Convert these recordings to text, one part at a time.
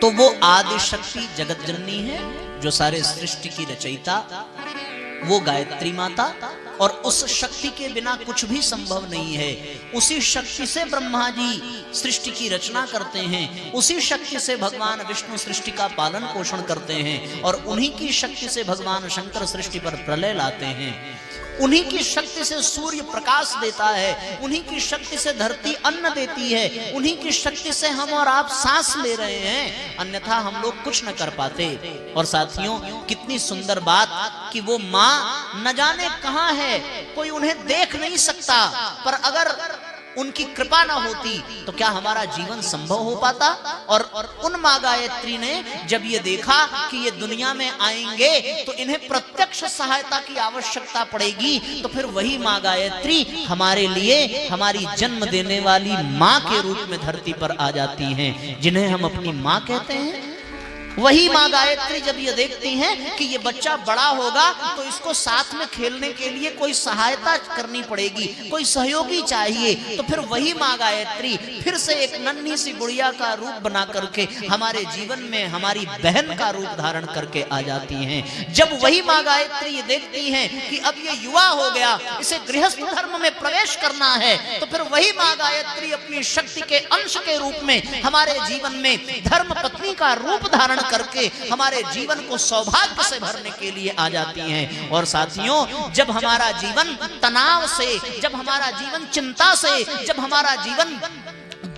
तो वो आदि शक्ति जगत जननी है, जो सारे सृष्टि की रचयिता, वो गायत्री माता, और उस शक्ति के बिना कुछ भी संभव नहीं है। उसी शक्ति से ब्रह्मा जी सृष्टि की रचना करते हैं, उसी शक्ति से भगवान विष्णु सृष्टि का पालन पोषण करते हैं, और उन्हीं की शक्ति से भगवान शंकर सृष्टि पर प्रलय लाते हैं। उन्हीं की शक्ति से सूर्य प्रकाश देता है, उन्हीं की शक्ति से धरती अन्न देती है, उन्हीं की शक्ति से हम और आप सांस ले रहे हैं, अन्यथा हम लोग कुछ न कर पाते। और साथियों, कितनी सुंदर बात कि वो माँ न जाने कहां है, कोई उन्हें देख नहीं सकता, पर अगर उनकी कृपा ना होती तो क्या हमारा जीवन संभव हो पाता। और उन माँ गायत्री ने जब ये देखा कि ये दुनिया में आएंगे तो इन्हें प्रत्यक्ष सहायता की आवश्यकता पड़ेगी, तो फिर वही माँ गायत्री हमारे लिए हमारी जन्म देने वाली माँ के रूप में धरती पर आ जाती हैं, जिन्हें हम अपनी माँ कहते हैं। वही माँ गायत्री जब ये देखती हैं कि ये बच्चा बड़ा होगा तो इसको साथ में खेलने के लिए कोई सहायता करनी पड़ेगी, कोई सहयोगी चाहिए, तो फिर वही माँ गायत्री फिर से एक नन्ही सी गुड़िया का रूप बना करके हमारे जीवन में हमारी बहन का रूप धारण करके आ जाती हैं। जब वही माँ गायत्री ये देखती हैं कि अब ये युवा हो गया, इसे गृहस्थ धर्म में प्रवेश करना है, तो फिर वही माँ गायत्री अपनी शक्ति के अंश के रूप में हमारे जीवन में धर्म पत्नी का रूप धारण करके हमारे जीवन को सौभाग्य से भरने के लिए आ जाती हैं। और साथियों, जब हमारा जीवन तनाव से, जब हमारा जीवन चिंता से, जब हमारा जीवन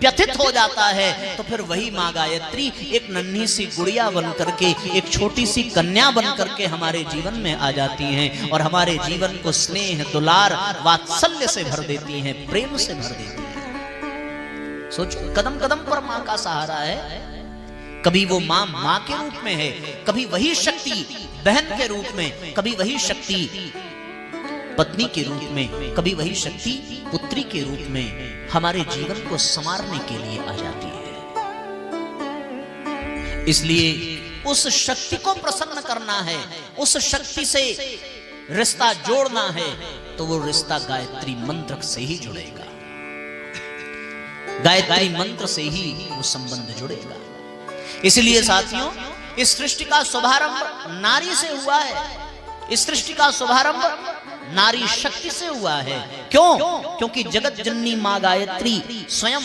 व्यथित हो जाता है, तो फिर वही माँ गायत्री एक नन्ही सी गुड़िया बन करके, एक छोटी सी कन्या बन करके हमारे जीवन में आ जाती हैं और हमारे जीवन को स्नेह, दुलार, वात्सल्य से भर देती हैं, प्रेम से भर देती हैं। सोचो, कदम कदम पर माँ का सहारा है। कभी वो माँ माँ के रूप में है, कभी वही शक्ति बहन के रूप में, कभी वही शक्ति पत्नी के रूप में, कभी वही शक्ति पुत्री के रूप में हमारे जीवन को संवारने के लिए आ जाती है। इसलिए उस शक्ति को प्रसन्न करना है, उस शक्ति से रिश्ता जोड़ना है, तो वो रिश्ता गायत्री मंत्र से ही जुड़ेगा, गायत्री मंत्र से ही वो संबंध जुड़ेगा। इसलिए साथियों, इस सृष्टि का शुभारंभ नारी से हुआ है, इस सृष्टि का शुभारंभ नारी शक्ति से हुआ है। क्यों? क्योंकि जगत जननी माँ गायत्री स्वयं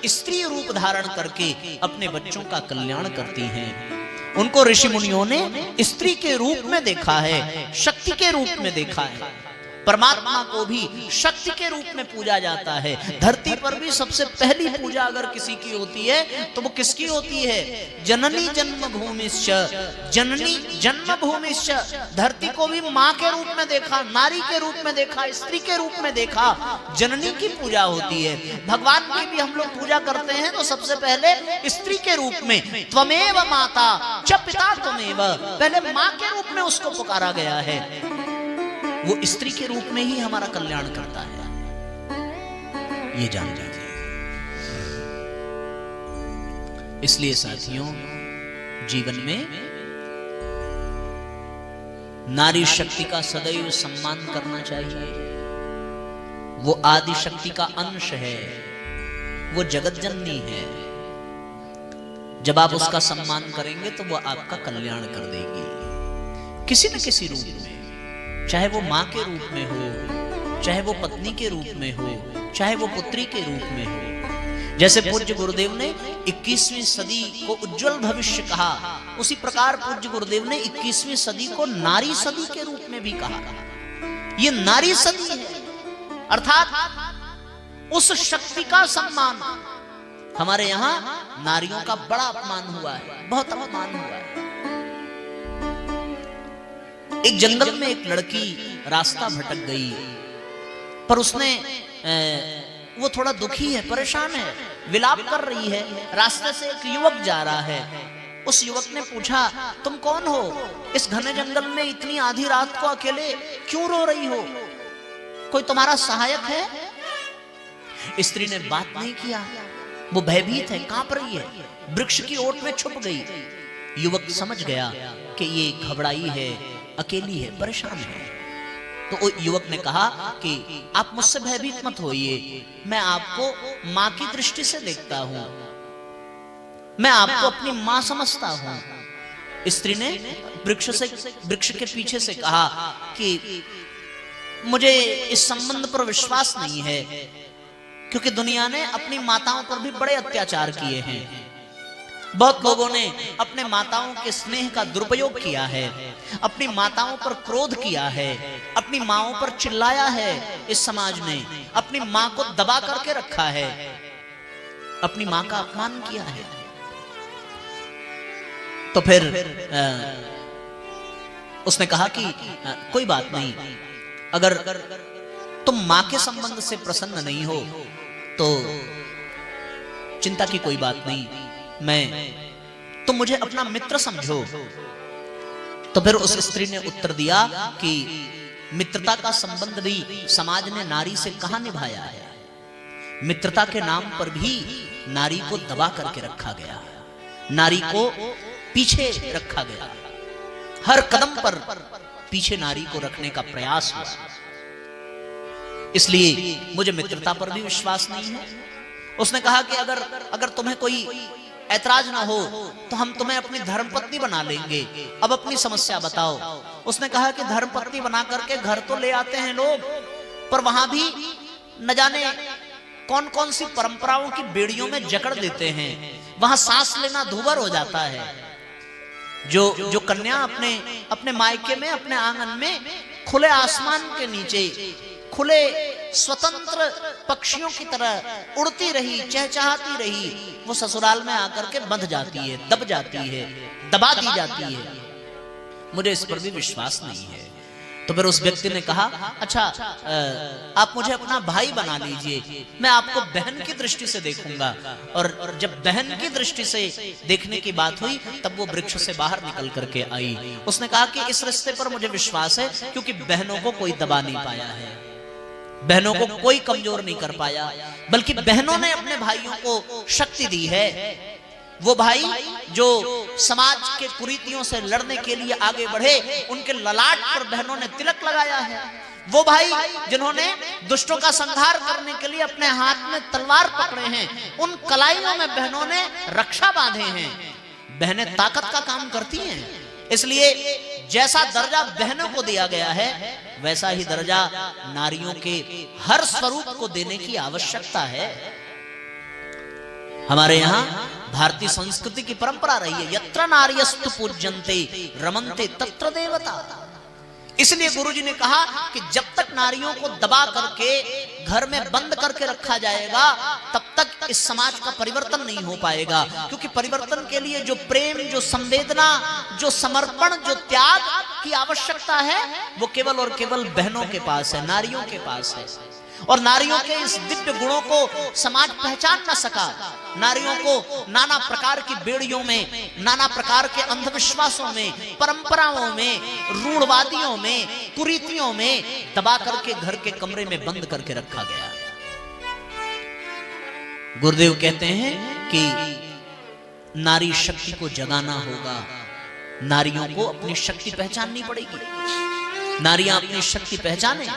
स्त्री रूप धारण करके अपने बच्चों का कल्याण करती हैं। उनको ऋषि मुनियों ने स्त्री के रूप में देखा है, शक्ति के रूप में देखा है। परमात्मा को भी शक्ति के रूप में पूजा जाता है। धरती पर भी सबसे पहली पूजा अगर किसी की होती है तो वो किसकी होती है? जननी जन्मभूमिश्च, जननी जन्मभूमिश्च। धरती को भी माँ के रूप में देखा, नारी के रूप में देखा, स्त्री के रूप में देखा, जननी की पूजा होती है। भगवान की भी हम लोग पूजा करते हैं तो सबसे पहले स्त्री के रूप में, त्वमेव माता च पिता त्वमेव, पहले माँ के रूप में उसको पुकारा गया है। वो स्त्री के रूप में ही हमारा कल्याण करता है, ये जान लीजिए। इसलिए साथियों, जीवन में नारी शक्ति का सदैव सम्मान करना चाहिए। वो आदि शक्ति का अंश है, वो जगत जननी है। जब आप उसका सम्मान करेंगे तो वो आपका कल्याण कर देगी किसी न किसी रूप में, चाहे वो माँ के रूप में हो, चाहे वो पत्नी के रूप में हो, चाहे वो पुत्री के रूप में हो। जैसे पूज्य गुरुदेव ने 21वीं सदी को उज्जवल भविष्य कहा, उसी प्रकार पूज्य गुरुदेव ने 21वीं सदी को नारी सदी के रूप में भी कहा। ये नारी सदी है, अर्थात उस शक्ति का सम्मान। हमारे यहाँ नारियों का बड़ा अपमान हुआ है, बहुत अपमान हुआ है। एक जंगल में एक लड़की रास्ता भटक गई, पर उसने वो थोड़ा दुखी है, परेशान है, विलाप कर रही है। रास्ते से एक युवक जा रहा है, उस युवक ने पूछा, तुम कौन हो? इस घने जंगल में इतनी आधी रात को अकेले क्यों रो रही हो? कोई तुम्हारा सहायक है? स्त्री ने बात नहीं किया, वो भयभीत है, कांप रही है, वृक्ष की ओट में छुप गई। युवक समझ गया कि ये घबराई है, अकेली है, परेशान है। तो युवक ने कहा कि आप मुझसे भयभीत मत होइए, मैं आपको माँ की दृष्टि से देखता हूं। मैं आपको अपनी मां समझता हूं। स्त्री ने वृक्ष के पीछे से कहा कि मुझे इस संबंध पर विश्वास नहीं है, क्योंकि दुनिया ने अपनी माताओं पर भी बड़े अत्याचार किए हैं। बहुत लोगों ने अपने माताओं के स्नेह का दुरुपयोग किया है, अपनी माताओं पर क्रोध किया है, अपनी माओं पर चिल्लाया है। इस समाज ने अपनी मां को दबा करके रखा है, अपनी मां का अपमान किया है। तो फिर उसने कहा कि कोई बात नहीं, अगर तुम मां के संबंध से प्रसन्न नहीं हो तो चिंता की कोई बात नहीं, तुम मुझे अपना मित्र समझो। तो फिर उस स्त्री ने उत्तर दिया कि मित्रता का संबंध भी समाज ने नारी से कहां निभाया है। मित्रता के नाम पर भी नारी को दबा करके रखा गया, नारी को पीछे रखा गया, हर कदम पर पीछे नारी को रखने का प्रयास हुआ। इसलिए मुझे मित्रता पर भी विश्वास नहीं है। उसने कहा कि अगर तुम्हें कोई ऐतराज ना हो तो हम तुम्हें अपनी धर्मपत्नी बना लेंगे, अब अपनी समस्या बताओ। उसने कहा कि धर्मपत्नी बना करके घर तो ले आते हैं लोग, पर वहां भी न जाने कौन कौन सी परंपराओं की बेड़ियों में जकड़ देते हैं, वहां सांस लेना दूभर हो जाता है। जो कन्या अपने मायके में, अपने आंगन में खुले आसमान के नीचे खुले स्वतंत्र पक्षियों की तरह उड़ती रही, चहचहाती रही, वो ससुराल में आकर के बंध जाती है, दब जाती है, दबा दी जाती है। मुझे इस पर भी विश्वास नहीं है। तो फिर उस व्यक्ति ने कहा, अच्छा आप मुझे अपना भाई बना लीजिए, मैं आपको बहन की दृष्टि से देखूंगा। और जब बहन की दृष्टि से देखने की बात हुई तब वो वृक्ष से बाहर निकल करके आई। उसने कहा कि इस रिश्ते पर मुझे विश्वास है, क्योंकि बहनों को कोई दबा नहीं पाया है, बहनों को कोई कमजोर नहीं कर पाया, बल्कि बहनों ने अपने भाइयों को शक्ति दी है। वो भाई जो समाज के कुरीतियों से लड़ने के लिए आगे बढ़े, उनके ललाट पर बहनों ने तिलक लगाया है। वो भाई जिन्होंने दुष्टों का संहार करने के लिए अपने हाथ में तलवार पकड़े हैं, उन कलाइयों में बहनों ने रक्षा बांधे हैं। बहनें ताकत का काम करती हैं, इसलिए जैसा दर्जा बहनों को दिया गया है वैसा ही दर्जा नारियों के हर स्वरूप को देने की आवश्यकता है। हमारे यहाँ भारतीय संस्कृति की परंपरा रही है, यत्र नार्यस्तु पूज्यन्ते रमन्ते तत्र देवता। इसलिए गुरुजी ने कहा कि जब तक नारियों को दबा करके घर में बंद करके रखा जाएगा तब तक इस समाज का परिवर्तन नहीं हो पाएगा, क्योंकि परिवर्तन के लिए जो प्रेम, जो संवेदना, जो समर्पण, जो त्याग की आवश्यकता है वो केवल और केवल बहनों के पास है, नारियों के पास है। और नारियों के इस दिव्य गुणों को समाज पहचान न सका। नारियों को नाना प्रकार की बेड़ियों में, नाना प्रकार के अंधविश्वासों में, परंपराओं में, रूढ़वादियों में, कुरीतियों में दबा करके घर के कमरे में बंद करके रखा गया। गुरुदेव कहते हैं कि नारी शक्ति को जगाना होगा, नारियों को अपनी शक्ति पहचाननी पड़ेगी। नारियां अपनी शक्ति पहचाने,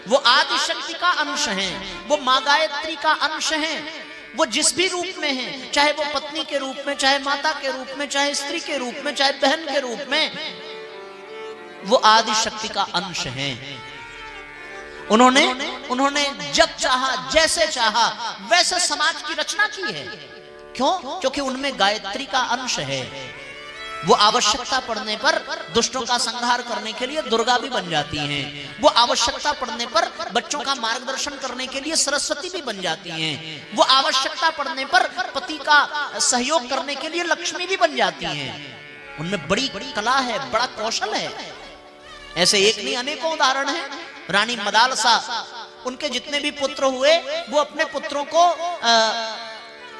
वो आदि शक्ति का अंश हैं, वो मां गायत्री का अंश हैं। वो जिस भी रूप में हैं, चाहे वो पत्नी के रूप में, चाहे माता के रूप में, चाहे स्त्री के रूप में, चाहे बहन के रूप में, वो आदि शक्ति का अंश हैं। उन्होंने जब चाहा, जैसे चाहा वैसे समाज की रचना की है। क्यों? क्योंकि उनमें गायत्री का अंश है। वो आवश्यकता पड़ने पर दुष्टों का संहार करने के लिए दुर्गा भी बन जाती हैं। वो आवश्यकता पड़ने पर बच्चों का मार्गदर्शन करने के लिए सरस्वती भी बन जाती हैं। वो आवश्यकता पड़ने पर पति का सहयोग करने के लिए लक्ष्मी भी बन जाती हैं। उनमें बड़ी कला है, बड़ा कौशल है। ऐसे एक नहीं अनेकों उदाहरण हैं। रानी मदालसा, उनके जितने भी पुत्र हुए वो अपने पुत्रों को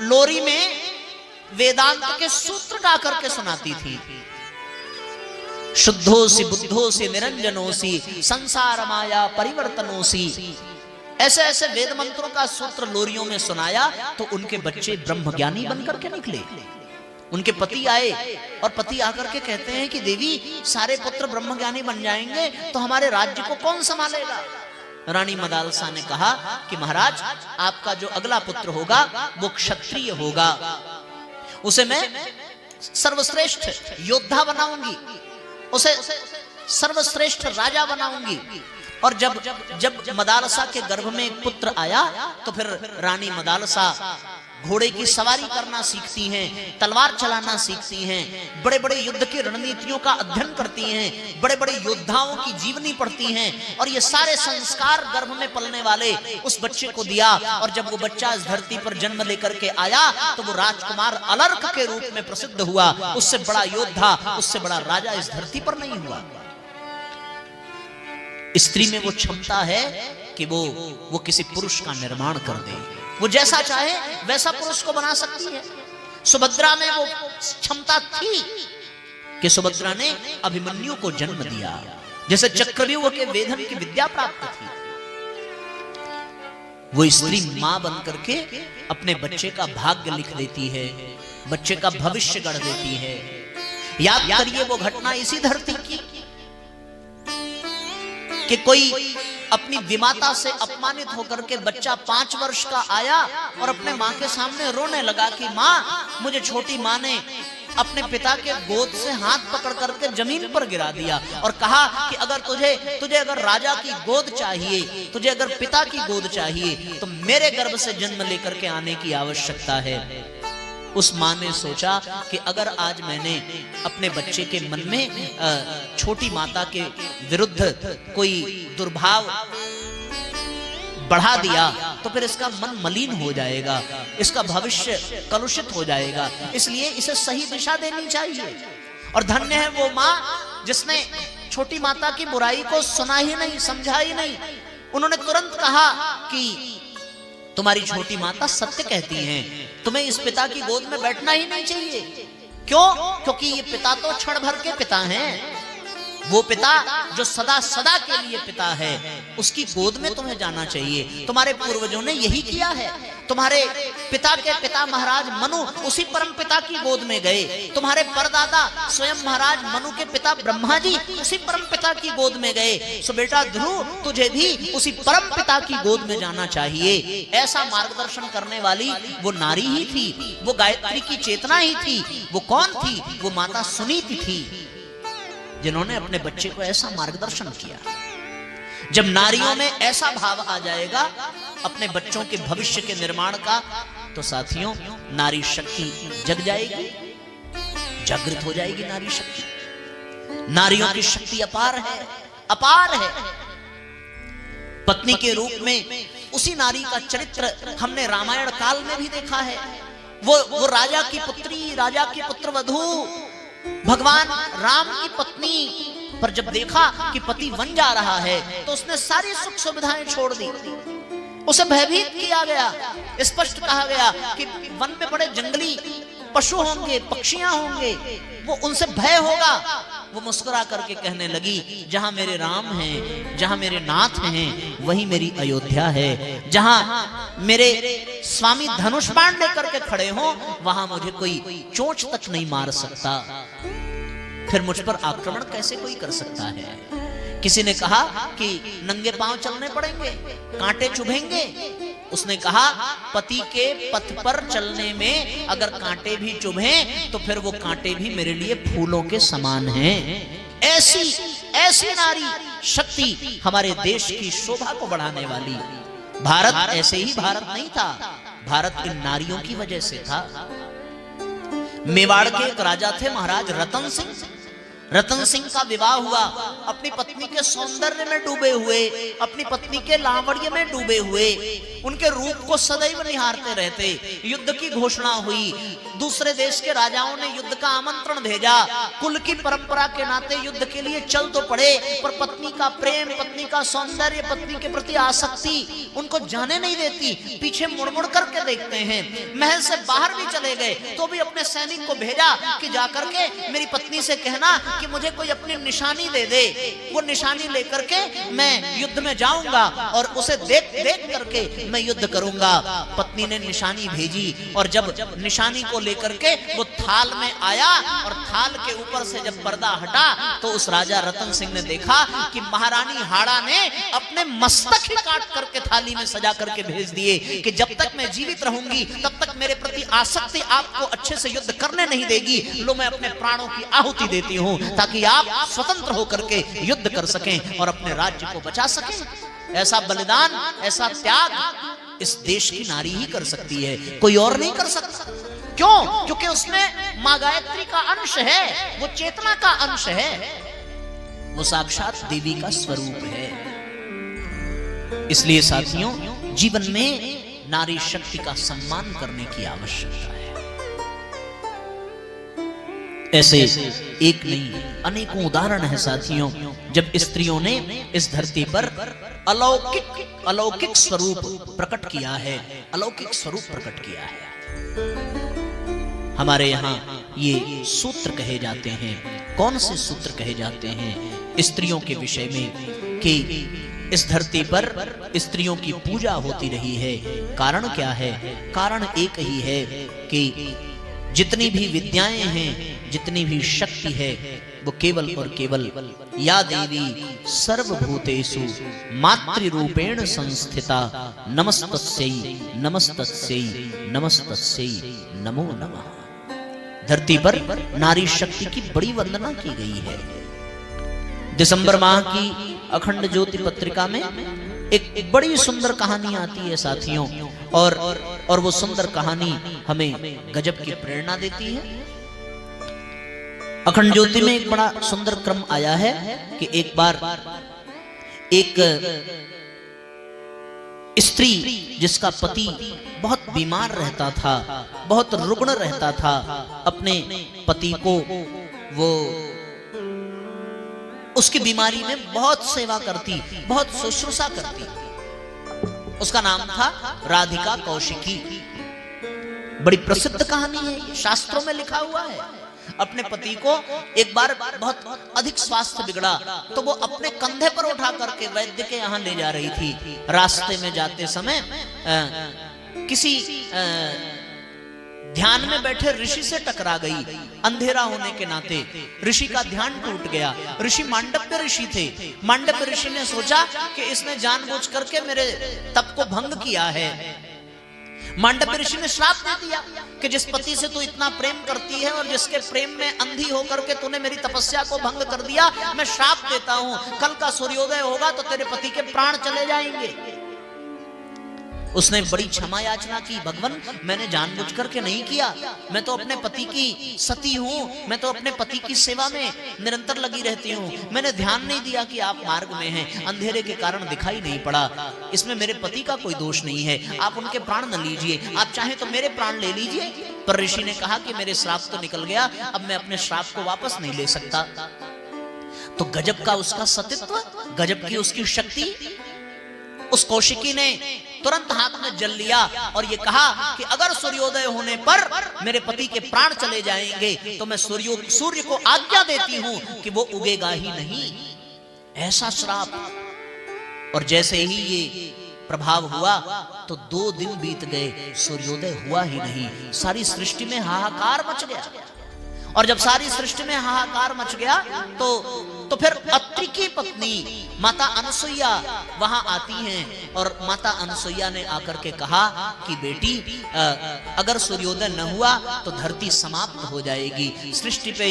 लोरी में वेदांत के सूत्र गा करके सुनाती थी। शुद्धोसी बुद्धोसी निरंजनोसी संसार माया परिवर्तनोसी, ऐसे ऐसे वेद मंत्रों का सूत्र लोरियों में सुनाया तो उनके बच्चे ब्रह्मज्ञानी बनकर के निकले। उनके पति आए और पति आकर के कहते हैं कि देवी, सारे पुत्र ब्रह्मज्ञानी बन जाएंगे तो हमारे राज्य को कौन संभालेगा? रानी मदालसा ने कहा कि महाराज, आपका जो अगला पुत्र होगा वो क्षत्रिय होगा, उसे मैं सर्वश्रेष्ठ योद्धा बनाऊंगी, उसे सर्वश्रेष्ठ राजा बनाऊंगी। और जब मदालसा के गर्भ में एक पुत्र आया तो फिर रानी मदालसा घोड़े की सवारी करना सीखती हैं, तलवार चलाना सीखती हैं, बड़े बड़े युद्ध की रणनीतियों का अध्ययन करती हैं, बड़े बड़े योद्धाओं की जीवनी पढ़ती हैं, और ये सारे संस्कार गर्भ में पलने वाले उस बच्चे को दिया। और जब वो बच्चा इस धरती पर जन्म लेकर के आया तो वो राजकुमार अलर्क के रूप में प्रसिद्ध हुआ। उससे बड़ा योद्धा, उससे बड़ा राजा इस धरती पर नहीं हुआ। स्त्री में वो क्षमता है कि वो किसी पुरुष का निर्माण कर दे, वो जैसा चाहे वैसा पुरुष को बना सकती है। सुभद्रा में वो क्षमता थी कि सुभद्रा ने अभिमन्यु को जन्म दिया, जैसे चक्रव्यूह के वेधन की विद्या प्राप्त थी। वो स्त्री मां बन करके अपने बच्चे का भाग्य लिख देती है, बच्चे का भविष्य गढ़ देती है। याद करिए वो घटना इसी धरती की कि कोई अपनी विमाता से अपमानित होकर के बच्चा 5 वर्ष का आया और अपने माँ के सामने रोने लगा कि माँ, मुझे छोटी माँ ने अपने पिता के गोद से हाथ पकड़ करके जमीन पर गिरा दिया और कहा कि अगर तुझे अगर राजा की गोद चाहिए, तुझे अगर पिता की गोद चाहिए तो मेरे गर्भ से जन्म लेकर के आने की आवश्यकता है। उस माँ ने सोचा कि अगर आज मैंने अपने बच्चे के मन में छोटी माता के विरुद्ध कोई दुर्भाव बढ़ा दिया तो फिर इसका मन मलिन हो जाएगा, इसका भविष्य कलुषित हो जाएगा, इसलिए इसे सही दिशा देनी चाहिए। और धन्य है वो माँ जिसने छोटी माता की बुराई को सुना ही नहीं, समझा ही नहीं। उन्होंने तुरंत कहा कि तुम्हारी छोटी माता सत्य कहती हैं, तुम्हें इस पिता की गोद में बैठना ही नहीं चाहिए। क्यों? क्योंकि ये पिता तो क्षण भर के पिता हैं। वो पिता जो सदा सदा के लिए पिता है, उसकी गोद में तुम्हें जाना चाहिए। तुम्हारे पूर्वजों ने यही किया है। तुम्हारे पिता के पिता महाराज मनु उसी परम पिता की गोद में गए। तुम्हारे परदादा स्वयं महाराज मनु के पिता ब्रह्मा जी उसी परम पिता की गोद में गए। सो बेटा ध्रुव, तुझे भी उसी परम पिता की गोद में जाना चाहिए। ऐसा मार्गदर्शन करने वाली वो नारी ही थी, वो गायत्री की चेतना ही थी। वो कौन थी? वो माता सुनीति थी, जिन्होंने अपने बच्चे को ऐसा मार्गदर्शन किया। जब नारियों में ऐसा भाव आ जाएगा अपने बच्चों के भविष्य के निर्माण का, तो साथियों नारी शक्ति जग जाएगी, जागृत हो जाएगी नारी शक्ति। नारियों की शक्ति अपार है, अपार है। पत्नी के रूप में उसी नारी का चरित्र हमने रामायण काल में भी देखा है। वो राजा की पुत्री, राजा की पुत्रवधू, भगवान राम की पत्नी पर जब देखा कि पति वन जा रहा है तो उसने सारी सुख सुविधाएं छोड़ दी। उसे भयभीत किया गया, स्पष्ट कहा गया कि वन में बड़े जंगली पशु होंगे, पक्षियां होंगे, वो उनसे भय होगा। वो मुस्कुरा करके कहने लगी, जहां मेरे राम हैं, जहां मेरे नाथ हैं, वही मेरी अयोध्या है। जहां मेरे स्वामी धनुष बाण लेकर के खड़े हों, वहां मुझे कोई चोंच तक नहीं मार सकता। फिर मुझ पर आक्रमण कैसे कोई कर सकता है? किसी ने कहा कि नंगे पांव चलने पड़ेंगे, कांटे चुभेंगे। उसने कहा पति के पथ पर चलने में अगर कांटे भी चुभें तो फिर वो कांटे भी मेरे लिए फूलों के समान हैं। ऐसी नारी शक्ति हमारे देश की शोभा को बढ़ाने वाली। भारत ऐसे ही भारत नहीं था, भारत इन नारियों की वजह से था। मेवाड़ के एक राजा थे महाराज रतन सिंह। रतन सिंह का विवाह हुआ अपनी पत्नी के सौंदर्य में डूबे हुए, अपनी पत्नी के लावण्य में डूबे हुए, उनके रूप को सदैव निहारते रहते। युद्ध की घोषणा हुई, दूसरे देश के राजाओं ने युद्ध का आमंत्रण भेजा। कुल की परंपरा के नाते युद्ध के लिए चल तो पड़े, पर पत्नी का प्रेम, पत्नी का सौंदर्य, पत्नी के प्रति आसक्ति उनको जाने नहीं देती। पीछे मुड़ मुड़ करके देखते हैं। महल से बाहर भी चले गए तो भी अपने सैनिक को भेजा कि जाकर के मेरी पत्नी से कहना कि मुझे कोई अपनी निशानी दे दे, वो निशानी लेकर के मैं युद्ध में जाऊंगा और उसे देख देख करके मैं युद्ध करूंगा। पत्नी ने निशानी भेजी और जब निशानी को लेकर के वो थाल में आया और थाल के ऊपर से जब पर्दा हटा तो उस राजा रतन सिंह ने देखा कि महारानी हाड़ा ने अपने मस्तक ही काट करके थाली में सजा करके भेज दिए कि जब तक मैं जीवित रहूंगी तब तक मेरे प्रति आसक्ति आपको अच्छे से युद्ध करने नहीं देगी। लो मैं अपने प्राणों की आहुति देती हूं ताकि आप स्वतंत्र होकर के युद्ध कर सकें और अपने राज्य को बचा सकें। ऐसा बलिदान, ऐसा त्याग इस देश की नारी ही कर सकती है, कोई और नहीं कर सकता। क्यों? क्योंकि उसमें मां गायत्री का अंश है, वो चेतना का अंश है, वो साक्षात देवी का स्वरूप है। इसलिए साथियों, जीवन में नारी शक्ति का सम्मान करने की आवश्यकता है। ऐसे एक नहीं अनेकों उदाहरण है साथियों, जब स्त्रियों ने इस धरती पर अलौकिक स्वरूप प्रकट किया है, अलौकिक स्वरूप प्रकट किया है। हमारे यहाँ ये सूत्र कहे जाते हैं। कौन से सूत्र कहे जाते हैं स्त्रियों के विषय में कि इस धरती पर स्त्रियों की पूजा होती रही है? कारण क्या है? कारण एक ही है कि जितनी भी विद्याएं हैं, जितनी भी शक्ति है, वो केवल और केवल या देवी सर्वभूतेषु मातृरूपेण संस्थिता नमस्तस्यै नमस्तस्यै नमस्तस्यै नमो नमः। धरती पर नारी शक्ति की बड़ी वंदना की गई है। दिसंबर माह की अखंड ज्योति पत्रिका में एक बड़ी सुंदर कहानी आती है साथियों, और वो सुंदर कहानी हमें गजब की प्रेरणा देती है। अखंड ज्योति में एक बड़ा सुंदर क्रम आया है कि एक बार एक स्त्री जिसका पति बहुत बीमार रहता था, बहुत रुग्ण रहता था, अपने पति को वो उसकी बीमारी में बहुत सेवा करती, बहुत शुश्रूषा करती। उसका नाम था राधिका कौशिकी। बड़ी प्रसिद्ध कहानी है, शास्त्रों में लिखा हुआ है। अपने पति को एक बार बहुत अधिक स्वास्थ्य बिगड़ा तो वो अपने कंधे पर उठा करके वैद्य के यहाँ ले जा रही थी। रास्ते में जाते समय किसी ध्यान में बैठे ऋषि से टकरा गई। अंधेरा होने के नाते ऋषि का ध्यान टूट गया। ऋषि मांडव्य ऋषि थे। मांडव्य ऋषि ने सोचा कि इसने जानबूझ करके मेरे तप को भंग किया है। मांडव्य ऋषि ने श्राप दे दिया कि जिस पति से तू इतना प्रेम करती है और जिसके प्रेम में अंधी होकर के तूने मेरी तपस्या को भंग कर दिया, मैं श्राप देता हूं, कल का सूर्योदय होगा तो तेरे पति के प्राण चले जाएंगे। उसने बड़ी क्षमा याचना की, भगवान मैंने जानबूझ करके नहीं किया, मैं तो अपने पति की सती हूँ, मैं तो अपने पति की सेवा में निरंतर लगी रहती हूँ, मैंने ध्यान नहीं दिया कि आप मार्ग में हैं, अंधेरे के कारण दिखाई नहीं पड़ा, इसमें मेरे पति का कोई दोष नहीं है, आप उनके प्राण न लीजिए, आप चाहें तो मेरे प्राण ले लीजिए। पर ऋषि ने कहा कि मेरे श्राप तो निकल गया, अब मैं अपने श्राप को वापस नहीं ले सकता। तो गजब का उसका सतीत्व, गजब की उसकी शक्ति। उस कौशिकी ने तुरंत हाथ में जल लिया और ये कहा कि अगर सूर्योदय होने पर मेरे पति के प्राण चले जाएंगे तो मैं सूर्य को आज्ञा देती हूं कि वो उगेगा ही नहीं। ऐसा श्राप। और जैसे ही ये प्रभाव हुआ तो 2 दिन बीत गए, सूर्योदय हुआ ही नहीं। सारी सृष्टि में हाहाकार मच गया। और जब सारी सृष्टि में हाहाकार मच गया तो फिर अत्रि की पत्नी माता अनसुईया वहां आती हैं और माता अनसुईया ने आकर के कहा कि बेटी अगर सूर्योदय न हुआ तो धरती समाप्त हो जाएगी, सृष्टि पे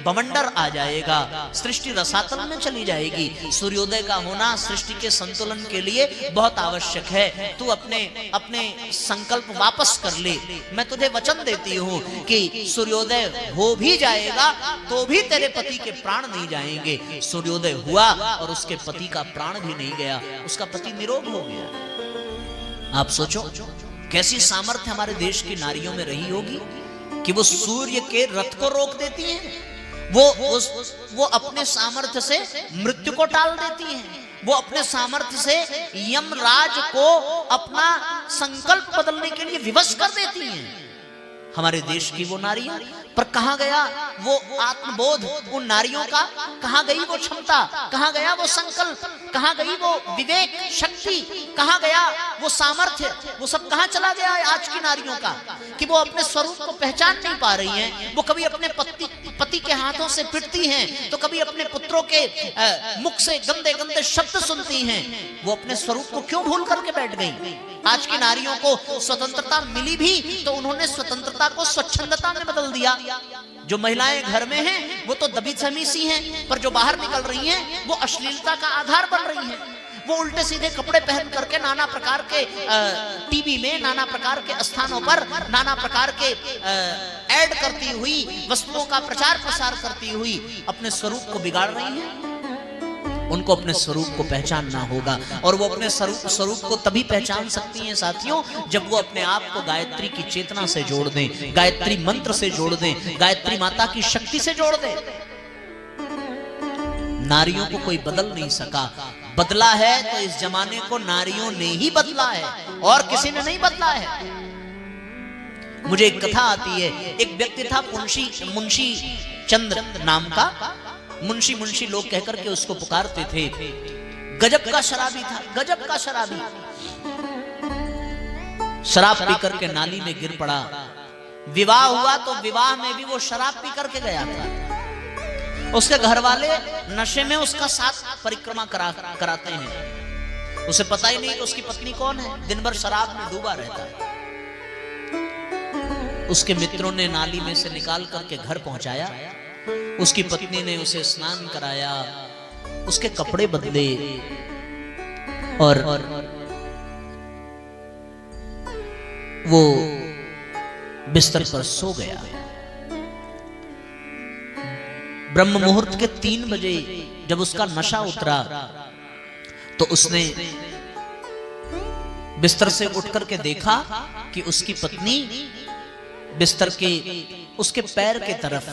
बवंडर आ जाएगा, सृष्टि रसातल में चली जाएगी। सूर्योदय का होना सृष्टि के संतुलन के लिए बहुत आवश्यक है। तू अपने संकल्प वापस कर ले। मैं तुझे वचन देती हूँ कि सूर्योदय हो भी जाएगा तो भी तेरे पति के प्राण नहीं जाएंगे। सूर्योदय हुआ और उसके पति का प्राण भी नहीं गया, उसका पति निरोग हो गया। आप सोचो कैसी सामर्थ्य हमारे देश की नारियों में रही होगी कि वो सूर्य के रथ को रोक देती हैं, वो अपने सामर्थ्य से मृत्यु को टाल देती हैं, वो अपने सामर्थ्य से यमराज को अपना संकल्प बदलने के लिए विवश कर देती हैं। हमारे देश की वो नारियां, पर कहां गया वो आत्मबोध उन नारियों का, कहां गई वो क्षमता, कहां गया वो संकल्प, कहां गई वो विवेक शक्ति, कहां गया वो सामर्थ्य, वो सब कहां चला गया है आज की नारियों का, कि वो अपने स्वरूप को पहचान नहीं पा रही हैं। वो कभी अपने पति के हाथों से पिटती हैं, तो कभी अपने पुत्रों के मुख से गंदे गंदे शब्द सुनती हैं। वो अपने स्वरूप को क्यों भूल करके बैठ गई? आज की नारियों को स्वतंत्रता मिली भी तो उन्होंने स्वतंत्रता को स्वच्छंदता में बदल दिया। जो महिलाएं घर में हैं वो तो दबी समी सी हैं, पर जो बाहर निकल रही हैं वो अश्लीलता का आधार बन रही हैं। वो उल्टे सीधे कपड़े पहन करके नाना प्रकार के टीवी में, नाना प्रकार के स्थानों पर, नाना प्रकार के ऐड करती हुई, वस्तुओं का प्रचार प्रसार करती हुई अपने स्वरूप को बिगाड़ रही हैं। उनको अपने स्वरूप को पहचानना होगा, और वो अपने स्वरूप को तभी पहचान सकती हैं साथियों, जब वो अपने आप को गायत्री की चेतना से जोड़ दें, गायत्री मंत्र से जोड़ दें, गायत्री माता की शक्ति से जोड़ दें। नारियों को कोई बदल नहीं सका। बदला है तो इस जमाने को नारियों ने ही बदला है, और किसी ने नहीं बदला है। मुझे एक कथा आती है। एक व्यक्ति था मुंशी चंद्र नाम का। मुंशी मुंशी लोग कहकर के उसको पुकारते थे। गजब का शराबी था, गजब का शराबी। शराब पी करके नाली में गिर पड़ा। विवाह हुआ तो विवाह में भी वो शराब पी करके गया था। उसके घर वाले नशे में उसका साथ परिक्रमा कराते हैं। उसे पता ही नहीं कि उसकी पत्नी कौन है, दिन भर शराब में डूबा रहता है। उसके मित्रों ने नाली में से निकाल करके घर पहुंचाया। उसकी पत्नी ने उसे स्नान कराया, उसके कपड़े बदले, और वो बिस्तर पर सो गया। ब्रह्म मुहूर्त के 3 बजे जब उसका नशा उतरा तो उसने बिस्तर से उठ करके देखा कि उसकी पत्नी बिस्तर के उसके पैर के तरफ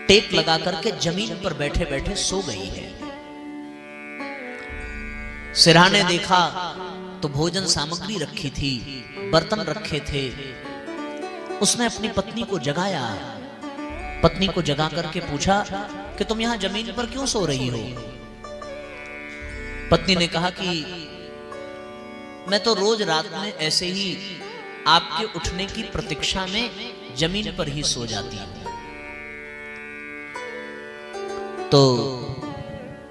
टेक लगा करके जमीन पर बैठे बैठे सो गई है। सिरहाने देखा तो भोजन सामग्री रखी थी, बर्तन रखे थे। उसने अपनी पत्नी को जगाया। पत्नी को जगा करके पूछा कि तुम यहां जमीन पर क्यों सो रही हो? पत्नी ने कहा कि मैं तो रोज रात में ऐसे ही आपके उठने की प्रतीक्षा में जमीन पर ही सो जाती हूं। तो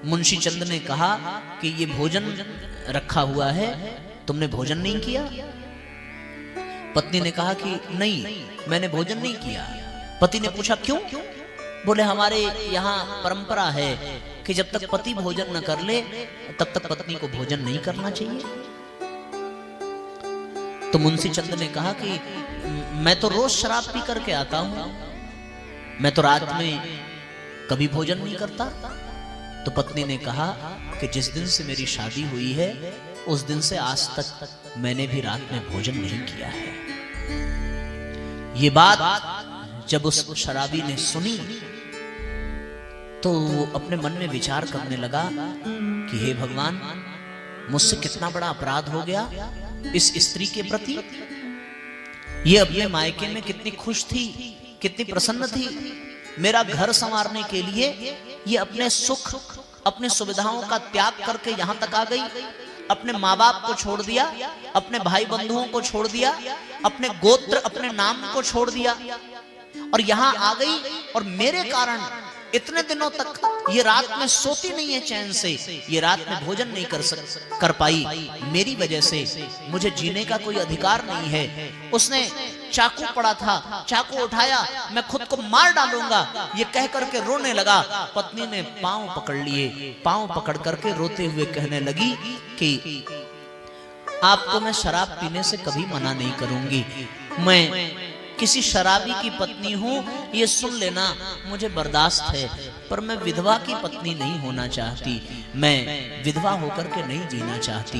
मुंशी चंद ने कहा कि ये भोजन रखा हुआ है, तुमने भोजन नहीं किया? पत्नी ने कहा कि नहीं, मैंने भोजन नहीं किया। पति ने पूछा क्यों? बोले हमारे यहाँ परंपरा है कि जब तक पति भोजन न कर ले तब तक पत्नी को भोजन नहीं करना चाहिए। तो मुंशी चंद ने कहा कि मैं तो रोज शराब पी करके आता हूं, मैं तो रात में कभी भोजन नहीं करता। तो पत्नी ने कहा कि जिस दिन से मेरी शादी हुई है उस दिन से आज तक मैंने भी रात में भोजन नहीं किया है। ये बात जब उस शराबी ने सुनी तो वो अपने मन में विचार करने लगा कि हे भगवान, मुझसे कितना बड़ा अपराध हो गया इस स्त्री के प्रति। ये अपने मायके में कितनी खुश थी, कितनी प्रसन्न थी। मेरा घर संवारने के लिए ये अपने सुख, अपने सुविधाओं का त्याग करके यहां तक आ गई। अपने माँ बाप को छोड़ दिया, अपने भाई बंधुओं को छोड़ दिया, अपने गोत्र, अपने नाम को छोड़ दिया, और यहां आ गई। और मेरे कारण इतने दिनों तक ये रात में सोती नहीं है चैन से, ये रात में भोजन नहीं कर पाई। मेरी वजह से मुझे जीने का कोई अधिकार नहीं है। उसने चाकू पड़ा था, चाकू उठाया, मैं खुद को मार डालूंगा, ये कह करके रोने लगा। पत्नी ने पांव पकड़ लिए, पांव पकड़ करके रोते हुए कहने लगी कि आपको मैं शराब पीने से कभी मना नहीं करूंगी। मैं किसी शराबी की पत्नी हूं, ये सुन लेना मुझे बर्दाश्त है, पर मैं विधवा की पत्नी नहीं होना चाहती, मैं विधवा होकर के नहीं जीना चाहती।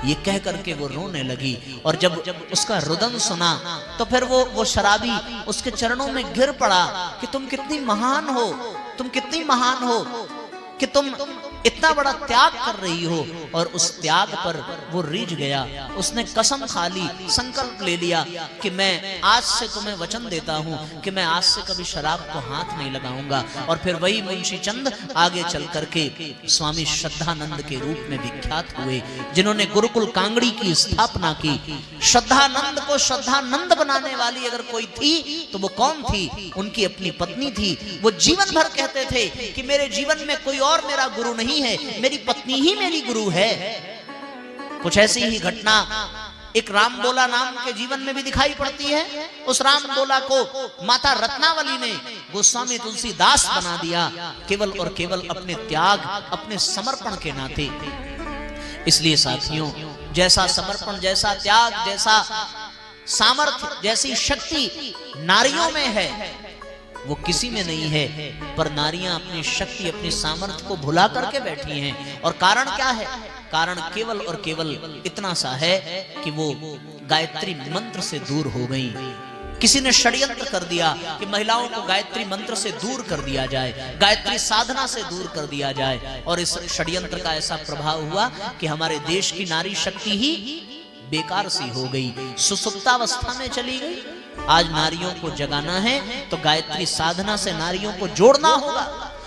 ये कह करके वो रोने लगी। और जब उसका रुदन सुना तो फिर वो शराबी उसके चरणों में गिर पड़ा कि तुम कितनी महान हो, तुम कितनी महान हो कि तुम इतना बड़ा त्याग कर रही हो, और उस त्याग पर वो रीझ गया। उसने कसम खा ली, संकल्प ले लिया कि मैं आज से तुम्हें वचन देता हूं कि मैं आज से कभी शराब को हाथ नहीं लगाऊंगा। और फिर वही मुंशी चंद आगे चल करके स्वामी श्रद्धानंद के रूप में विख्यात हुए, जिन्होंने गुरुकुल कांगड़ी की स्थापना की। श्रद्धानंद को श्रद्धानंद बनाने वाली अगर कोई थी तो वो कौन थी? उनकी अपनी पत्नी थी। वो जीवन भर कहते थे कि मेरे जीवन में कोई और मेरा गुरु नहीं है, मेरी पत्नी ही मेरी गुरु है। कुछ ऐसी ही घटना एक रामबोला नाम के जीवन में भी दिखाई पड़ती है। उस रामबोला को माता रत्नावली ने गोस्वामी तुलसीदास बना दिया, केवल और केवल अपने त्याग, अपने समर्पण के नाते। इसलिए साथियों, जैसा समर्पण, जैसा त्याग, जैसा सामर्थ्य, जैसी शक्ति नारियों में है वो किसी में नहीं है। पर नारियां अपनी शक्ति, अपनी सामर्थ्य को भुला करके बैठी हैं। और कारण क्या है? कारण केवल और केवल इतना सा है कि वो गायत्री मंत्र से दूर हो गई। किसी ने षड्यंत्र कर दिया कि महिलाओं को गायत्री मंत्र से दूर कर दिया जाए, गायत्री साधना से दूर कर दिया जाए। और इस षड्यंत्र का ऐसा प्रभाव हुआ कि हमारे देश की नारी शक्ति ही बेकार सी हो गई, सुसुप्तावस्था में चली गई। आज नारियों को जगाना है तो गायत्री साधना से नारियों को जोड़ना होगा,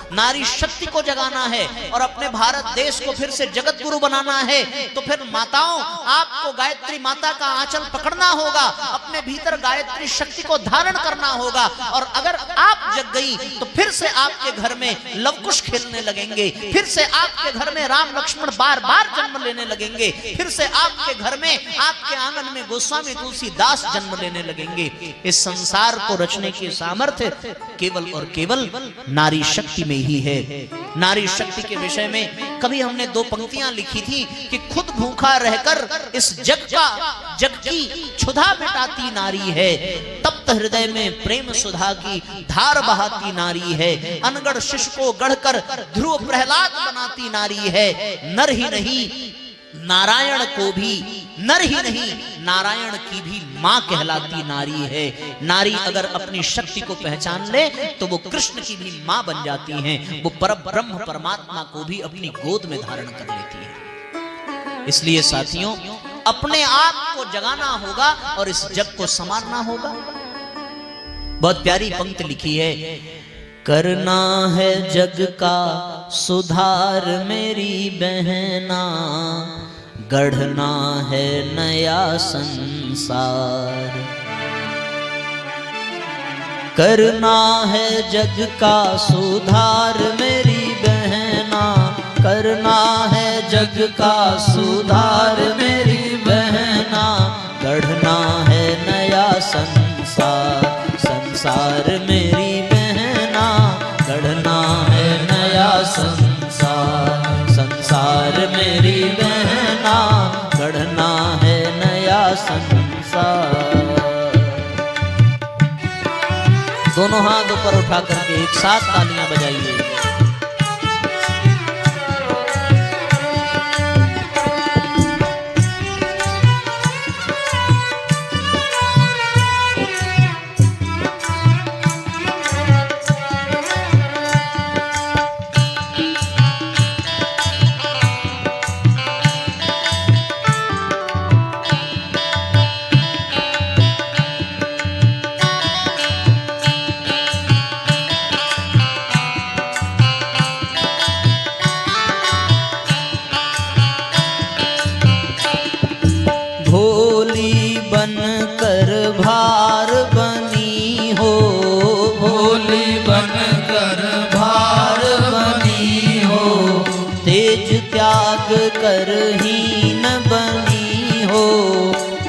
नारी शक्ति को जगाना है और अपने भारत देश को फिर से जगत गुरु बनाना है। तो फिर माताओं, आपको गायत्री माता का आंचल पकड़ना होगा, अपने भीतर गायत्री शक्ति को धारण करना होगा। और अगर आप जग गई तो फिर से आपके घर में लवकुश खेलने लगेंगे, फिर से आपके घर में राम लक्ष्मण बार बार जन्म लेने लगेंगे, फिर से आपके घर में, आपके आंगन में गोस्वामी तुलसीदास जन्म लेने लगेंगे। इस संसार को रचने की सामर्थ्य केवल और केवल नारी शक्ति में ही है। नारी शक्ति के विषय में कभी हमने दो पंक्तियां लिखी थी कि खुद भूखा रहकर इस जग की क्षुधा मिटाती नारी है, तप्त हृदय में प्रेम सुधा की धार बहाती नारी है, अनगढ़ शिशु को गढ़कर ध्रुव प्रहलाद बनाती नारी है, नर ही नहीं नारायण को भी, नर ही नहीं नारायण की भी मां कहलाती नारी है। नारी अगर अपनी शक्ति को पहचान ले तो वो कृष्ण की भी मां बन जाती हैं, वो परब्रह्म परमात्मा को भी अपनी गोद में धारण कर लेती है। इसलिए साथियों, अपने आप को जगाना होगा और इस जग को संवारना होगा। बहुत प्यारी पंक्ति लिखी है, करना है जग का सुधार मेरी बहना, गढ़ना है नया संसार। करना है जग का सुधार मेरी बहना, करना है जग का सुधार मेरी बहना, गढ़ना है नया संसार। संसार मेरी बहना, गढ़ना है नया संसार। संसार मेरी बहना, गढ़ना है नया संसार। दोनों हाथ ऊपर उठा करके एक साथ तालियां बजाइए। बनकर भार बनी हो, भोली बनकर भार बनी हो, तेज त्याग कर हीन बनी हो,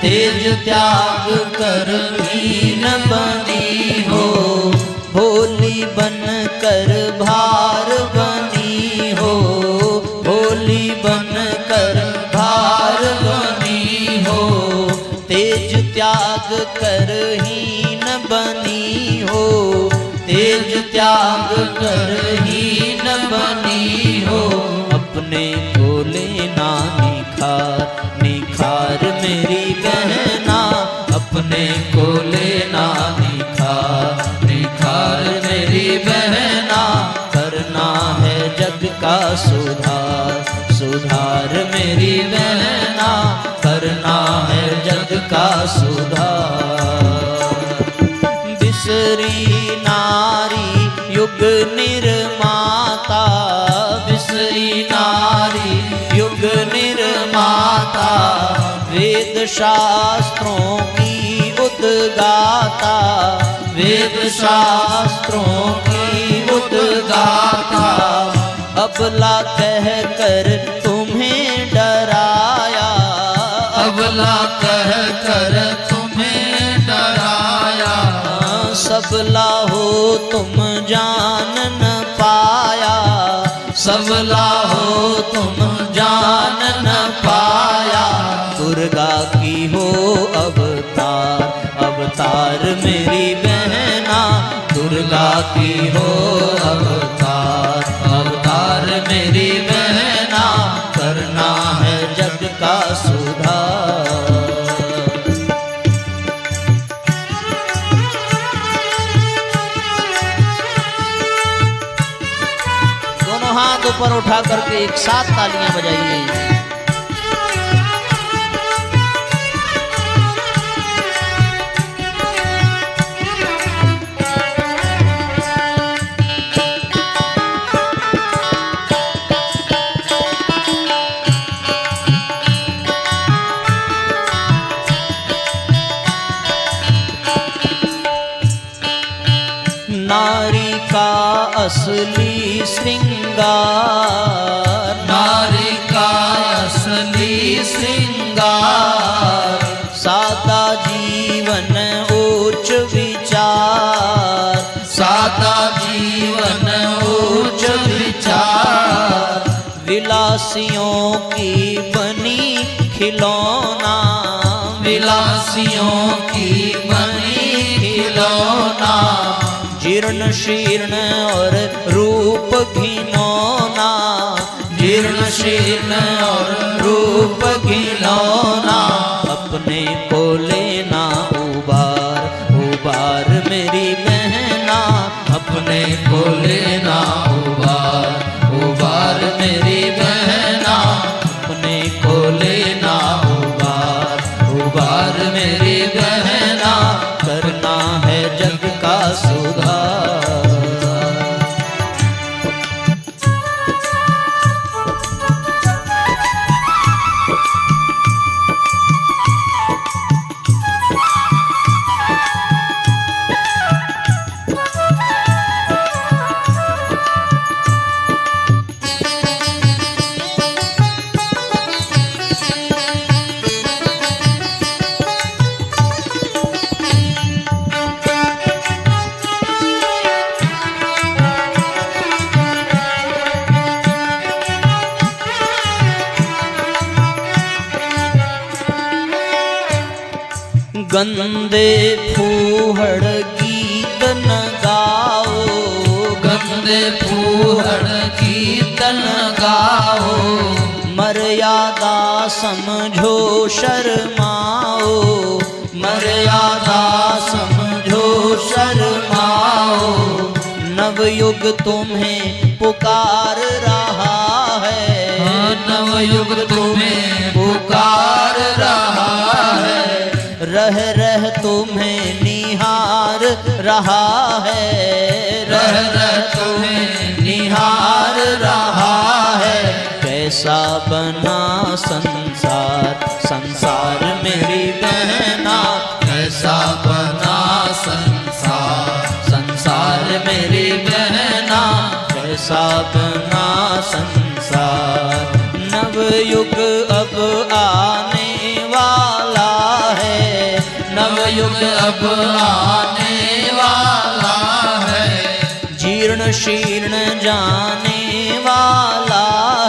तेज त्याग कर हीन बनी हो, भोली बनकर भार बनी हो, भोली बनकर भार बनी हो, तेज त्याग कर हीन बनी हो, तेज त्याग कर हीन बनी हो, अपने को लेना निखार, निखार मेरी बहना, अपने को लेना निखार, निखार मेरी बहना, करना है जग का सुधार। सुधार। बिसरी नारी युग निर्माता, बिसरी नारी युग निर्माता, वेद शास्त्रों की उद्गाता, वेद शास्त्रों की उद्गाता। अबला कह कर तुम्हें डराया, अबला कह कर तुम्हें डराया। सबला हो तुम जान न पाया, सबला हो तुम जान न पाया। दुर्गा की हो अवतार, अवतार मेरी बहना, दुर्गा की हो अवतार, अवतार मेरी बहना। करना है जग का सुधार। दोनों हाथ ऊपर उठा करके एक साथ तालियां बजाइए। नारी का असली श्रृंगार, नारी का असली श्रृंगार। सादा जीवन उच्च विचार, सादा जीवन उच्च विचार। विलासियों की बनी खिलौना, विलासियों की बनी खिलौना। जीर्ण शीर्ण और रूप घिनौना, जीर्ण शीर्ण और रूप घिनौना। अपने को लेना उबार, उबार मेरी बहना, अपने को लेना उबार, उबार मेरी बहना। अपने को लेना उबार, उबार मेरी बहना। करना है जग का सुधार। गंदे फूहड़ गीत न गाओ, गंदे फूहड़ गीत न गाओ। मर्यादा समझो शर्माओ, मर्यादा समझो शर्माओ। नवयुग तुम्हें पुकार रहा है, नवयुग तुम्हें पुकार रहा है। रह रह तुम्हें निहार रहा है, रह रह तुम्हें निहार रहा है। कैसा बना संसार, संसार मेरी बहना। कैसा बना संसार, संसार मेरी बहना। कैसा बना संसार। नवयुग अब आने वाला है, नवयुग अब आने वाला है। जीर्ण शीर्ण जाने वाला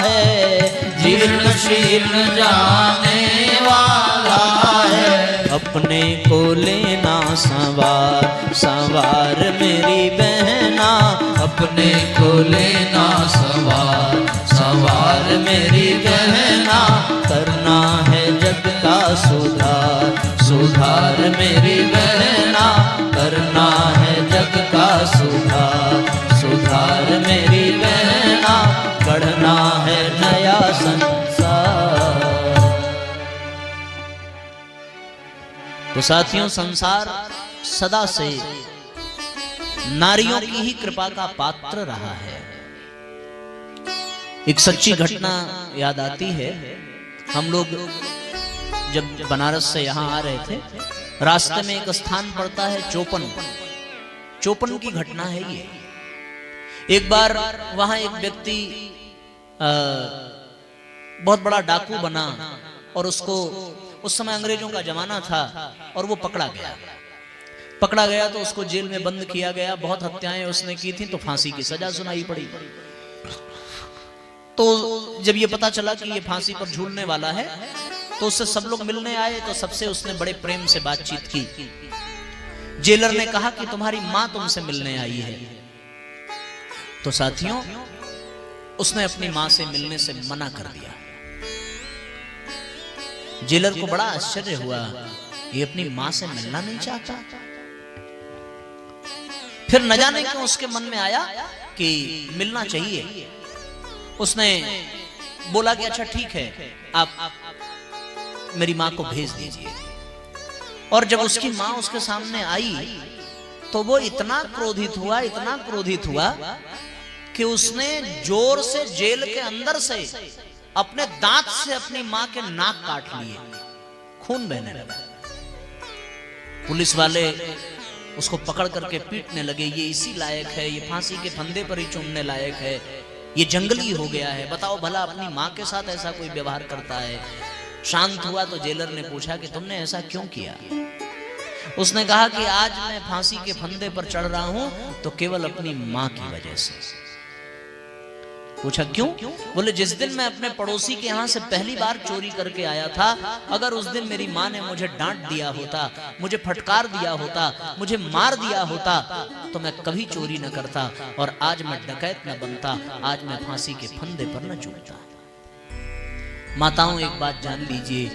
है, जीर्ण शीर्ण जाने वाला है। अपने को लेना संवार, संवार मेरी बहना। अपने को लेना संवार, संवार मेरी बहना। करना है जग का सुधार, सुधार मेरी बहना। करना है जग का सुधार, सुधार मेरी बहना। गढ़ना है नया संसार। तो साथियों, संसार सदा से नारियों की ही कृपा का पात्र रहा है। एक सच्ची घटना याद आती है। हम लोग जब बनारस से यहाँ आ रहे थे, रास्ते में एक स्थान पड़ता है चोपन की घटना है ये। एक बार वहां एक व्यक्ति बहुत बड़ा डाकू बना और उसको, उस समय अंग्रेजों का जमाना था, और वो पकड़ा गया तो उसको जेल में बंद किया गया। बहुत हत्याएं उसने की थी तो फांसी की सजा सुनाई पड़ी। तो जब ये पता चला कि ये फांसी पर झूलने वाला है तो उससे सब लोग मिलने आए। तो सबसे उसने बड़े प्रेम से बातचीत की। जेलर ने कहा कि तुम्हारी मां तुमसे मिलने आई है। तो साथियों, उसने अपनी मां से मिलने से मना कर दिया। जेलर को बड़ा आश्चर्य हुआ, ये अपनी मां से मिलना नहीं चाहता। फिर न जाने क्यों उसके मन में आया कि मिलना चाहिए। उसने बोला कि अच्छा ठीक है, आप मेरी मां को भेज दीजिए। और जब उसकी मां उसके सामने आई तो वो इतना क्रोधित हुआ कि उसने जोर से जेल के अंदर से अपने दांत से अपनी मां के नाक काट लिए। खून बहने लगा। पुलिस वाले उसको पकड़ करके पीटने लगे। ये इसी लायक है, ये फांसी के फंदे पर ही चूमने लायक है, ये जंगली हो गया है। बताओ भला, अपनी मां के साथ ऐसा कोई व्यवहार करता है। शांत हुआ तो जेलर ने पूछा कि तुमने ऐसा क्यों किया। उसने कहा कि आज मैं फांसी के फंदे पर चढ़ रहा हूं तो केवल अपनी मां की वजह से। पूछा क्यों? बोले जिस दिन मैं अपने पड़ोसी के यहां से पहली बार चोरी करके आया था, अगर उस दिन मेरी मां ने मुझे डांट दिया होता, मुझे फटकार दिया होता, मुझे मार दिया होता तो मैं कभी चोरी न करता और आज मैं डकैत न बनता, आज मैं फांसी के फंदे पर न चढ़ता। माताओं, एक बात जान लीजिए,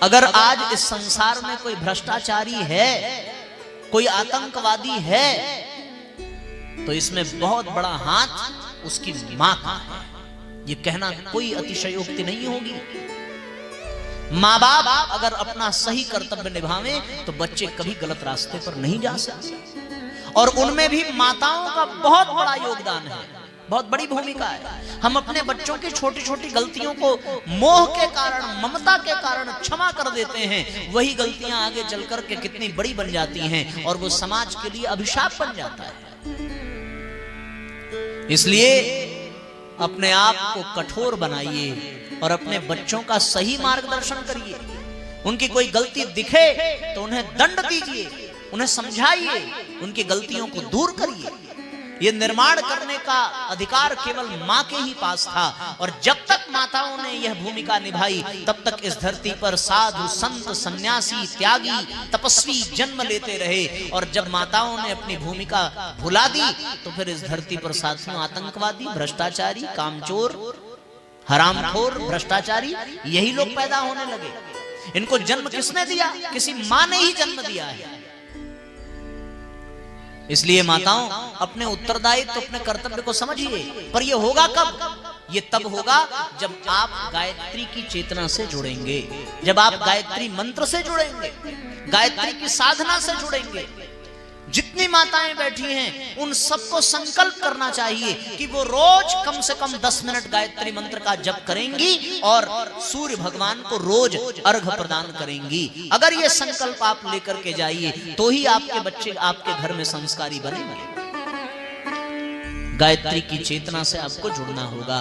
अगर आज इस संसार में कोई भ्रष्टाचारी है, कोई आतंकवादी है, तो इसमें बहुत बड़ा हाथ उसकी मां का है। ये कहना कोई अतिशयोक्ति नहीं होगी। मां बाप अगर अपना सही कर्तव्य निभावे तो बच्चे कभी गलत रास्ते पर नहीं जा सकते। और उनमें भी माताओं का बहुत बड़ा योगदान है, बहुत बड़ी भूमिका है। हम अपने बच्चों की छोटी छोटी गलतियों को मोह के कारण, ममता के कारण क्षमा कर देते हैं। वही गलतियां आगे चल करके कितनी बड़ी बन जाती हैं और वो समाज के लिए अभिशाप बन जाता है। इसलिए अपने आप को कठोर बनाइए और अपने बच्चों का सही मार्गदर्शन करिए। उनकी कोई गलती दिखे तो उन्हें दंड दीजिए, उन्हें समझाइए, उनकी गलतियों को दूर करिए। ये निर्माण करने का अधिकार केवल मां के ही पास था और जब तक माताओं ने यह भूमिका निभाई तब तक इस धरती पर साधु, संत, सन्यासी, त्यागी, तपस्वी जन्म लेते रहे। और जब माताओं ने अपनी भूमिका भुला दी तो फिर इस धरती पर साथियों आतंकवादी, भ्रष्टाचारी, कामचोर, हरामखोर, भ्रष्टाचारी यही लोग पैदा होने लगे। इनको जन्म किसने दिया? किसी मां ने ही जन्म दिया है। इसलिए माताओं, अपने उत्तरदायित्व, अपने कर्तव्य को समझिए। पर यह होगा कब? ये तब होगा जब आप गायत्री की चेतना से जुड़ेंगे, जब आप गायत्री मंत्र से जुड़ेंगे, गायत्री की साधना से जुड़ेंगे। जितनी माताएं बैठी हैं उन सबको संकल्प करना चाहिए कि वो रोज कम से कम 10 मिनट गायत्री मंत्र का जप करेंगी और सूर्य भगवान को रोज अर्घ्य प्रदान करेंगी। अगर ये संकल्प आप लेकर के जाइए तो ही आपके बच्चे आपके घर में संस्कारी बनेंगे। गायत्री की चेतना से आपको जुड़ना होगा,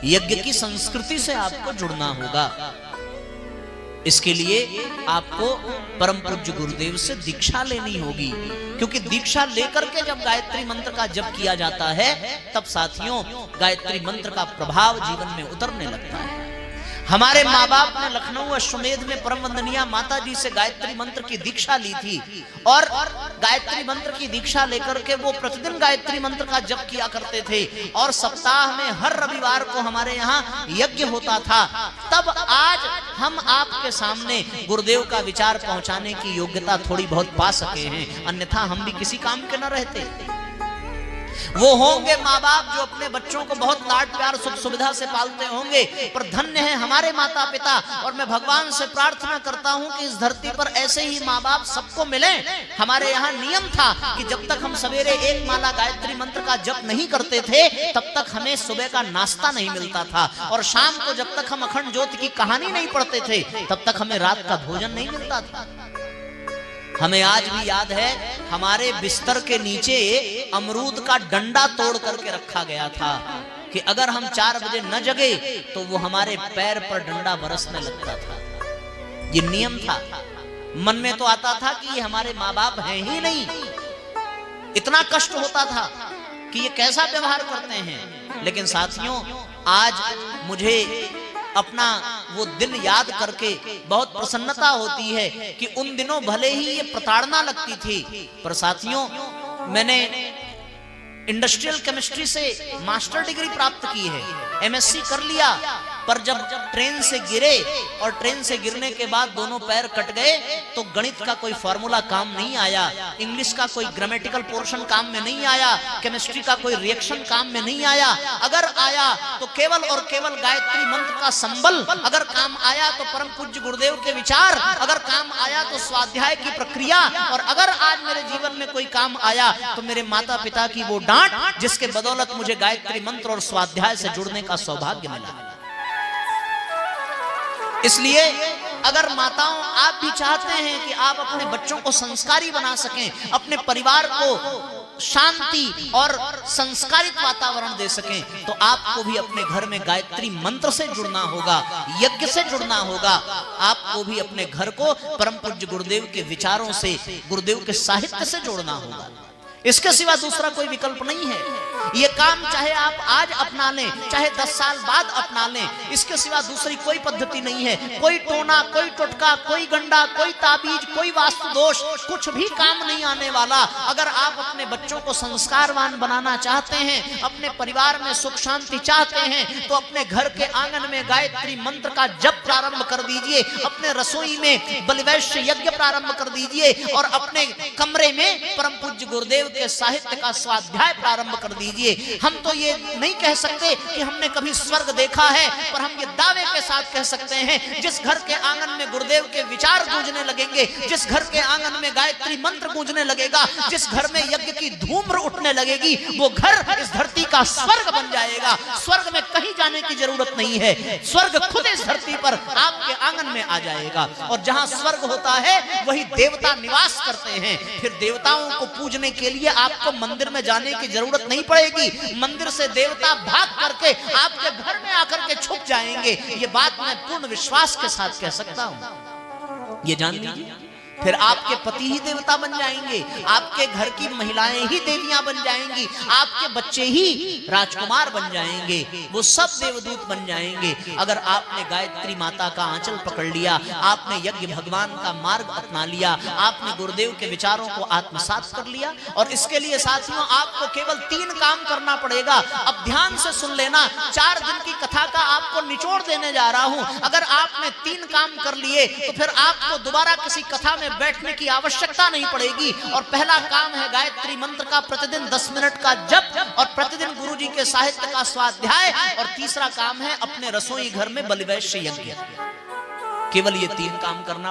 यज्ञ की संस्कृति से आपको जुड़ना होगा। इसके लिए आपको परम पूज्य गुरुदेव से दीक्षा लेनी होगी, क्योंकि दीक्षा लेकर के जब गायत्री मंत्र का जप किया जाता है तब साथियों गायत्री मंत्र का प्रभाव जीवन में उतरने लगता है। हमारे माँ बाप ने लखनऊ अश्वमेध में परम वंदनीय माता जी से गायत्री मंत्र की दीक्षा ली थी और गायत्री मंत्र की दीक्षा लेकर के वो प्रतिदिन गायत्री मंत्र का जप किया करते थे और सप्ताह में हर रविवार को हमारे यहाँ यज्ञ होता था। तब आज हम आपके सामने गुरुदेव का विचार पहुंचाने की योग्यता थोड़ी बहुत पा सके हैं, अन्यथा हम भी किसी काम के न रहते। वो होंगे माँ बाप जो अपने बच्चों को बहुत लाड प्यार सुख सुविधा से पालते होंगे, पर धन्य है हमारे माता पिता। और मैं भगवान से प्रार्थना करता हूँ कि इस धरती पर ऐसे ही माँ बाप सबको मिले। हमारे यहाँ नियम था कि जब तक हम सवेरे एक माला गायत्री मंत्र का जप नहीं करते थे तब तक हमें सुबह का नाश्ता नहीं मिलता था, और शाम को जब तक हम अखंड ज्योति की कहानी नहीं पढ़ते थे तब तक हमें रात का भोजन नहीं मिलता था। हमें आज भी याद है हमारे बिस्तर के नीचे अमरूद का डंडा तोड़ करके रखा गया था कि अगर हम 4 बजे न जगे तो वो हमारे पैर पर डंडा बरसने लगता था। ये नियम था। मन में तो आता था कि ये हमारे माँ बाप हैं ही नहीं, इतना कष्ट होता था कि ये कैसा व्यवहार करते हैं। लेकिन साथियों, आज मुझे अपना वो दिन याद करके बहुत प्रसन्नता होती है कि उन दिनों भले ही ये प्रताड़ना लगती थी, पर साथियों मैंने इंडस्ट्रियल केमिस्ट्री से मास्टर डिग्री प्राप्त की है, एमएससी कर लिया, पर जब ट्रेन से गिरे और ट्रेन से गिरने के बाद दोनों पैर कट गए तो गणित का कोई फॉर्मूला काम नहीं आया, इंग्लिश का कोई ग्रामेटिकल पोर्शन काम में नहीं आया, केमिस्ट्री का कोई रिएक्शन काम में नहीं आया। अगर आया तो केवल और केवल गायत्री मंत्र का संबल, अगर काम आया तो परम पूज्य गुरुदेव के विचार, अगर काम आया तो स्वाध्याय की प्रक्रिया, और अगर आज मेरे जीवन में कोई काम आया तो मेरे माता पिता की वो डांट जिसके बदौलत मुझे गायत्री मंत्र और स्वाध्याय से जुड़ने का सौभाग्य मिला। इसलिए अगर माताओं आप भी चाहते हैं कि आप अपने बच्चों को संस्कारी बना सकें, अपने परिवार को शांति और संस्कारित वातावरण दे सकें, तो आपको भी अपने घर में गायत्री मंत्र से जुड़ना होगा, यज्ञ से जुड़ना होगा। आपको भी अपने घर को परम पूज्य गुरुदेव के विचारों से, गुरुदेव के साहित्य से जोड़ना होगा। इसके सिवा दूसरा कोई विकल्प नहीं है। ये काम चाहे आप आज अपना लें, चाहे 10 साल बाद अपना लें, इसके सिवा दूसरी कोई पद्धति नहीं है। कोई टोना, कोई टोटका, कोई गंडा, कोई ताबीज, कोई वास्तु दोष, कुछ भी काम नहीं आने वाला। अगर आप अपने बच्चों को संस्कारवान बनाना चाहते हैं, अपने परिवार में सुख शांति चाहते हैं, तो अपने घर के आंगन में गायत्री मंत्र का जप प्रारंभ कर दीजिए, अपने रसोई में बलिवैश्य यज्ञ प्रारंभ कर दीजिए, और अपने कमरे में परम पूज्य गुरुदेव के साहित्य का स्वाध्याय प्रारंभ कर दीजिए। हम तो ये नहीं कह सकते कि हमने कभी स्वर्ग देखा है, पर हम ये दावे के साथ कह सकते हैं, जिस घर के आंगन में गुरुदेव के विचार गूंजने लगेंगे, जिस घर के आंगन में गायत्री मंत्र गूंजने लगेगा, जिस घर में यज्ञ की धूम उठने लगेगी, वो घर इस धरती का स्वर्ग बन जाएगा। स्वर्ग में कहीं जाने की जरूरत नहीं है, स्वर्ग खुद इस धरती पर आपके आंगन में आ जाएगा। और जहां स्वर्ग होता है वही देवता निवास करते हैं। फिर देवताओं को पूजने के लिए आपको मंदिर में जाने की जरूरत नहीं पड़ेगी। मंदिर से देवता भाग करके आपके घर में आकर के छुप जाएंगे। ये बात मैं पूर्ण विश्वास के साथ कह सकता हूं, ये जान लीजिए। फिर आपके पति ही देवता बन जाएंगे, आपके घर की महिलाएं ही देवियां बन जाएंगी, आपके बच्चे ही राजकुमार बन जाएंगे, वो सब देवदूत बन जाएंगे। अगर आपने गायत्री माता का आंचल पकड़ लिया, आपने यज्ञ भगवान का मार्ग अपना लिया, आपने गुरुदेव के विचारों को आत्मसात कर लिया। और इसके लिए साथियों आपको केवल 3 काम करना पड़ेगा। अब ध्यान से सुन लेना, 4 दिन की कथा का आपको निचोड़ देने जा रहा हूं। अगर आपने 3 काम कर लिए तो फिर आपको दोबारा किसी कथा में बैठने की आवश्यकता नहीं पड़ेगी। और पहला काम है गायत्री मंत्र का प्रतिदिन 10 मिनट का जप, और प्रतिदिन गुरुजी के साहित्य का स्वाध्याय, और तीसरा काम है अपने रसोई घर में बलिवैश्य यज्ञ। केवल ये 3 काम करना